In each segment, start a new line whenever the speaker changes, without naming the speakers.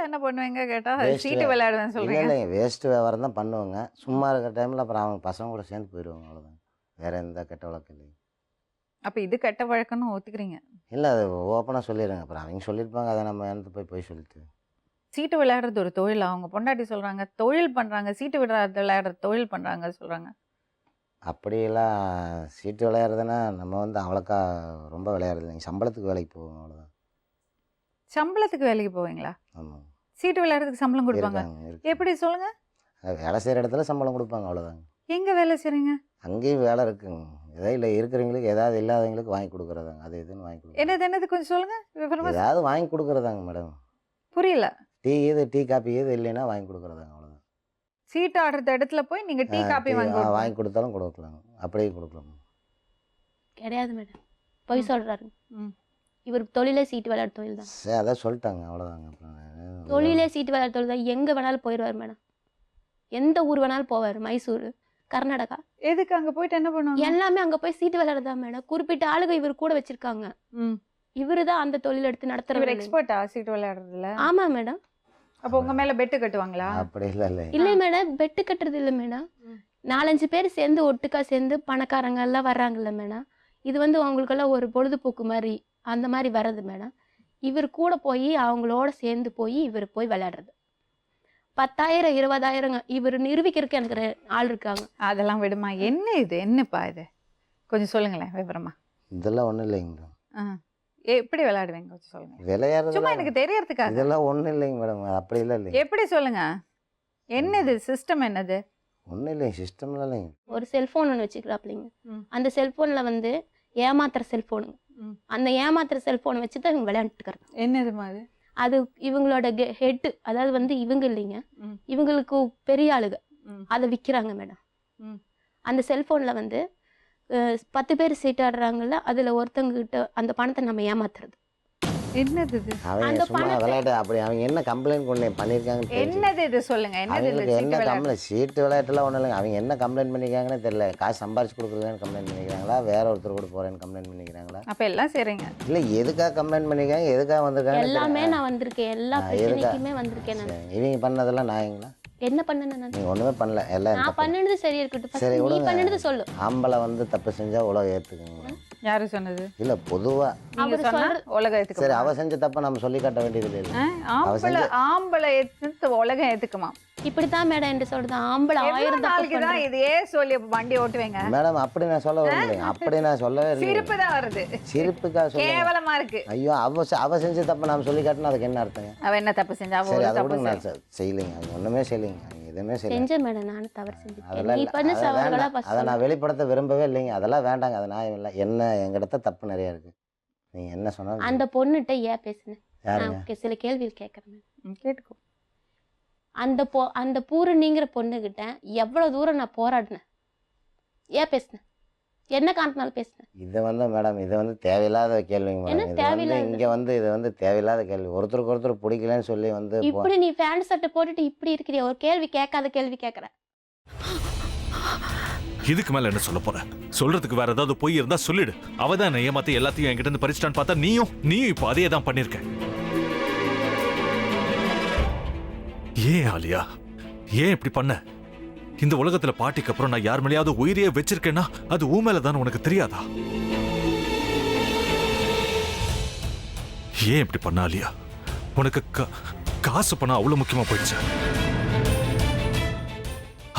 என்ன பண்ணுவீங்க கேட்டா
வேஸ்ட்
சீட்டு விளையாடுவேன்னு
இல்லை
சொல்றீங்க.
இல்லைங்க, வேஸ்ட்டு வியாபாரம் தான் பண்ணுவோங்க. சும்மா இருக்கிற டைமில் அப்புறம் அவங்க பசங்க கூட சேர்ந்து போயிடுவாங்க, அவ்வளோதான். வேறு எந்த கெட்ட வழக்கம் இல்லைங்க.
அப்ப இது கெட்ட வழக்கம்னு ஒத்துக்கிறீங்க.
இல்லை, அது ஓப்பனாக சொல்லிடுங்க. அப்புறம் அவங்க சொல்லியிருப்பாங்க, அதை நம்ம எடுத்து போய் சொல்லிட்டு.
சீட்டு விளையாடுறது ஒரு தொழில். அவங்க பொண்டாட்டி சொல்றாங்க தொழில் பண்றாங்க. சீட்டு விளையாடுற தொழில் பண்றாங்க சொல்றாங்க.
அப்படியெல்லாம் சீட்டு விளையாடுறதுன்னா நம்ம வந்து அவ்வளோக்கா ரொம்ப விளையாடுறது இல்லைங்க. சம்பளத்துக்கு வேலைக்கு போவோம், அவ்வளோதான்.
சம்பளத்துக்கு வேலைக்கு போவீங்களா?
ஆமாம்.
சீட்டு விளையாடுறதுக்கு சம்பளம் கொடுப்பாங்க.
இருக்காங்க.
எப்படி சொல்லுங்க?
வேலை செய்கிற இடத்துல சம்பளம் கொடுப்பாங்க, அவ்வளோதாங்க.
எங்க வேலை செய்றீங்க?
அங்கேயும் வேலை இருக்குங்க. ஏதாவது இல்லை இருக்கிறவங்களுக்கு ஏதாவது இல்லாதவங்களுக்கு வாங்கி கொடுக்குறதாங்க. அது இதுன்னு வாங்கி கொடுக்குறது.
என்னது கொஞ்சம் சொல்லுங்க விவரமா.
ஏதாவது வாங்கி கொடுக்குறதாங்க மேடம்.
புரியல.
டீ காப்பி இல்லைன்னா வாங்கி கொடுக்குறதாங்க, அவ்வளோதான்.
சீட்டு ஆடுற இடத்துல போய் நீங்க டீ காப்பி
வாங்கி கொடுத்தாலும் கொடுக்கலாம், அப்படியே கொடுக்கலாம்.
கிடையாது மேடம், பொய் சொல்றாரு. இவர் தொழிலே சீட்டு விளையாட தொழில் தான்.
சரி, அதான் சொல்லிட்டாங்க, அவ்வளோதாங்க. அப்புறம்
தொழிலே சீட்டு விளையாட தொழில் தான். எங்க வேணாலும் போயிடுவார் மேடம். எந்த ஊர் வேணாலும் போவார். மைசூர், கர்நாடகா.
எதுக்கு அங்க போயிட்டு என்ன பண்ணுவாங்க?
எல்லாமே அங்க போய் சீட்டு விளையாடுறதா மேடம். குறிப்பிட்ட ஆளுங்க இவர் கூட வச்சிருக்காங்க. இவரு தான் அந்த தொழில் எடுத்து நடத்துறவர்.
எக்ஸ்பர்ட்டா சீட்டு விளையாடுறதுல?
ஆமா மேடம்.
அப்ப உங்க மேல பெட்டு கட்டுவாங்களா?
அப்படி இல்லை
இல்லை மேடம், பெட்டு கட்டுறது இல்லை மேடம். 4-5 பேர் சேர்ந்து ஒட்டுக்கா சேர்ந்து பணக்காரங்க எல்லாம் வர்றாங்கல்ல மேடம். இது வந்து அவங்களுக்கெல்லாம் ஒரு பொழுதுபோக்கு மாதிரி, அந்த மாதிரி வர்றது மேடம். இவர் கூட போய் அவங்களோட சேர்ந்து போய் இவர் போய் விளையாடுறது. 10,000 20,000 இவர் நிரூபிக்கிறதுக்கு எனக்கு ஆள் இருக்காங்க.
அதெல்லாம் விடுமா. என்னப்பா இது கொஞ்சம் சொல்லுங்களேன் விவரமா.
இதெல்லாம் ஒன்றும் இல்லைங்க மேடம்.
எப்படி விளையாடுவீங்க கொஞ்சம் சொல்லுங்க.
விளையாடுறது
சும்மா எனக்கு தெரியறதுக்காக.
இதெல்லாம் ஒன்றும் இல்லைங்க மேடம். அப்படி இல்லை இல்லைங்க.
எப்படி சொல்லுங்க. என்னது சிஸ்டம்? என்னது?
ஒன்றும் இல்லைங்க, சிஸ்டம்லாம் இல்லைங்க.
ஒரு செல்ஃபோன் ஒன்று வச்சுக்கிறாப்பிள்ளைங்க. அந்த செல்ஃபோனில் வந்து ஏமாத்துற செல்ஃபோனுங்க. அந்த ஏமாத்துற செல்ஃபோனை வச்சு தான் இவங்க விளையாண்டுக்கிறாங்க.
என்னது மாதிரி?
அது இவங்களோட ஹெட்டு, அதாவது வந்து இவங்க இல்லைங்க, இவங்களுக்கு பெரிய ஆளுங்க அதை விற்கிறாங்க மேடம். அந்த செல்ஃபோனில் வந்து 10 பேர் சீட்டாடுறாங்கல்ல, அதில் ஒருத்தவங்கிட்ட அந்த பணத்தை நம்ம ஏமாத்துறது.
என்னது இது?
அவங்க சும்மா விளையாட்டு. அப்படி அவங்க என்ன கம்ப்ளைண்ட் கொண்டு பண்ணியிருக்காங்க?
என்னது இது சொல்லுங்க.
அவங்களுக்கு என்ன கம்ப்ளைண்ட்? சீட்டு விளையாட்டுலாம் ஒன்றும் இல்லைங்க. அவங்க என்ன கம்ப்ளைண்ட் பண்ணியிருக்காங்கன்னு தெரியல. காசு சம்பாரிச்சு கொடுக்குறதுன்னு கம்ப்ளைண்ட் பண்ணிக்கிறாங்களா, வேற ஒருத்தர் கூட போகிறேன்னு கம்ப்ளைண்ட் பண்ணிக்கிறாங்களா?
அப்போ எல்லாம் செய்றீங்க.
இல்லை, எதுக்காக கம்ப்ளைண்ட் பண்ணியிருக்காங்க, எதுக்காக வந்திருக்காங்க?
எல்லாமே நான் வந்திருக்கேன், எல்லா பிரச்சனைக்குமே வந்திருக்கேன் நான்.
இவங்க பண்ணதெல்லாம் நாயங்களா?
என்ன பண்ணேன் நான்?
நீங்கள் ஒன்றுமே பண்ணல. எல்லாம்
நான் பண்ணினது சரி இருக்கட்டும்.
சரி,
நீ பண்ணினது சொல்லு.
ஆம்பளை வந்து தப்பு செஞ்சா உலகம் ஏற்றுக்குங்க.
யாரு சொன்னது?
இல்லை, பொதுவாக
அவர் சொன்னா உலகம் ஏத்துக்குமா?
சரி, அவ செஞ்ச தப்ப நம்ம சொல்லி காட்ட வேண்டியது இல்லை.
ஆம்பளை ஏத்து உலகம் ஏத்துக்குமா?
இப்படித்தான் மேடம் என்று சொல்றது. ஆம்பளை 1000
நாளைக்கு தான் இதையே சொல்லி வண்டி ஓட்டுவீங்க
மேடம். அப்படி நான் சொல்ல வரலைங்க. அப்படி நான் சொல்லவே இல்லை.
சிரிப்பு தான் வருது.
சிரிப்புக்காக சொல்ல
கேவலமா இருக்கு.
ஐயோ, அவ செஞ்ச தப்ப நாம சொல்லி காட்டினா அதுக்கு என்ன அர்த்தங்க?
அவ என்ன தப்பு செஞ்சா?
சரி, அதை விட நான் செய்யலைங்க. அவங்க ஒண்ணுமே செய்யலைங்க. அவங்க எதுவுமே செய்யல.
செஞ்ச மேடம், நானும் தவறு செஞ்சுட்டேன். நீ பண்ண சவர்களா பஸ்.
அதை நான் வெளிப்படுத்த விரும்பவே இல்லைங்க. அதெல்லாம் வேண்டாங்க. அது நான் இல்லை. என்ன எங்கிட்ட தப்பு நிறைய இருக்கு. நீங்க என்ன சொன்னாலும்.
அந்த பொண்ணுகிட்ட ஏன் பேசுனேன்?
யாருங்க?
சில கேள்வி கேட்கறேன்.
கேட்டுக்கோ.
அந்த பூரணிங்கிற பொண்ணுகிட்ட எவ்வளவு தூரம் நான் போராடினேன். ஏன் பேசினேன்? என்ன காரணத்தினால பேசினேன்?
இது வந்து மேடம், இது வந்து தேவையில்லாத கேள்விங்க மேடம். இங்க வந்து இது வந்து தேவையில்லாத கேள்வி. ஒருத்தருக்கு ஒருத்தர் பிடிக்கலன்னு சொல்லி வந்து
இப்படி நீ பேண்ட் சட்டை போட்டுட்டு இப்படி இருக்கிறிய, ஒரு கேள்வி கேட்காத கேள்வி கேட்கற.
இதுக்கு மேல என்ன சொல்ல போற? சொல்றதுக்கு வேற ஏதாவது போய் இருந்தா சொல்லிடு. அவதான் என்ன ஏமாத்தி எல்லாத்தையும் என்கிட்ட இருந்து பறிச்சிட்டான்னு பார்த்தா நீயும் இப்போ அதே தான் பண்ணிருக்க. ஏன் ஆலியா, ஏன் இப்படி பண்ண? இந்த உலகத்துல பாட்டிக்கு அப்புறம் நான் யார் மேலேயாவது உயிரியே வச்சிருக்கேன்னா அது ஊ மேலதான் உனக்கு தெரியாதா? ஏன் இப்படி பண்ண ஆலியா? உனக்கு காசு பணம் அவ்வளவு முக்கியமா போயிடுச்சு.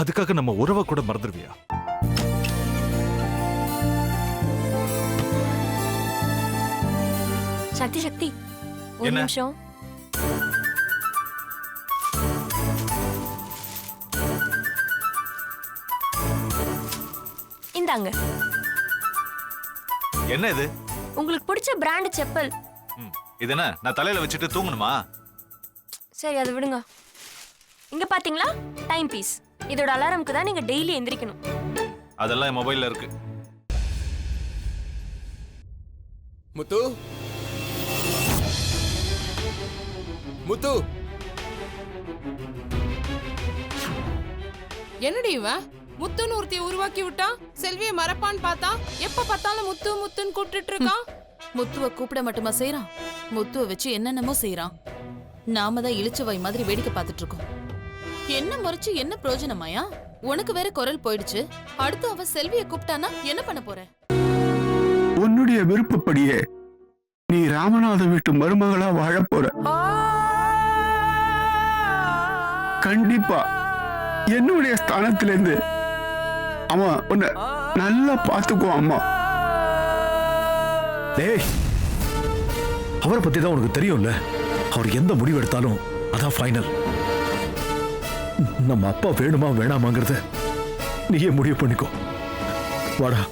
அதுக்காக நம்ம உறவை கூட மறந்துடுவியா?
சக்தி சக்தி, ஒரு நிமிஷம். இந்தாங்க.
என்ன இது?
உங்களுக்கு பிடிச்ச பிராண்ட் செப்பல்.
இது என்ன, நான் தலையில வச்சுட்டு தூங்கணுமா?
சரி, அதை விடுங்க. இங்க பாத்தீங்களா, டைம் பீஸ். இதோட அலாரம்க்கு தான் நீங்க டெய்லி எந்திரிக்கணும்.
அதெல்லாம் என் மொபைல்ல இருக்கு.
முத்து, முத்து,
என்னடி இவன் முத்துன்னு ஒருத்தைய உருவாக்கி விட்டான். செல்வியை மறப்பான்னு பார்த்தா எப்ப பார்த்தாலும் முத்து முத்துன்னு கூப்பிட்டு இருக்கான்.
முத்துவை கூப்பிட மட்டுமா செய்யறான்? முத்துவை வச்சு என்னென்னமோ செய்யறான். நாம தான் இழிச்சவை மாதிரி வேடிக்கை பார்த்துட்டு இருக்கோம். என்ன முறைச்சு என்ன பிரயோஜனமாயா? உனக்கு வேற குரல் போயிடுச்சு. அடுத்து அவ செல்வியை கூப்பிட்டானா என்ன பண்ண போற?
உன்னுடைய விருப்பப்படியே நீ ராமநாத வீட்டு மருமகளா வாழ போற. கண்டிப்பா என்னுடைய ஸ்தானத்திலிருந்து அவன் உன்னை நல்லா பார்த்துக்குவான் அம்மா.
டேய், அவரை பத்தி தான் உனக்கு தெரியும்ல. அவர் எந்த முடிவு எடுத்தாலும் அதான் ஃபைனல். நம்ம அப்பா வேணுமா வேணாமாங்கிறத நீயே முடிவு பண்ணிக்கோ. வாடா.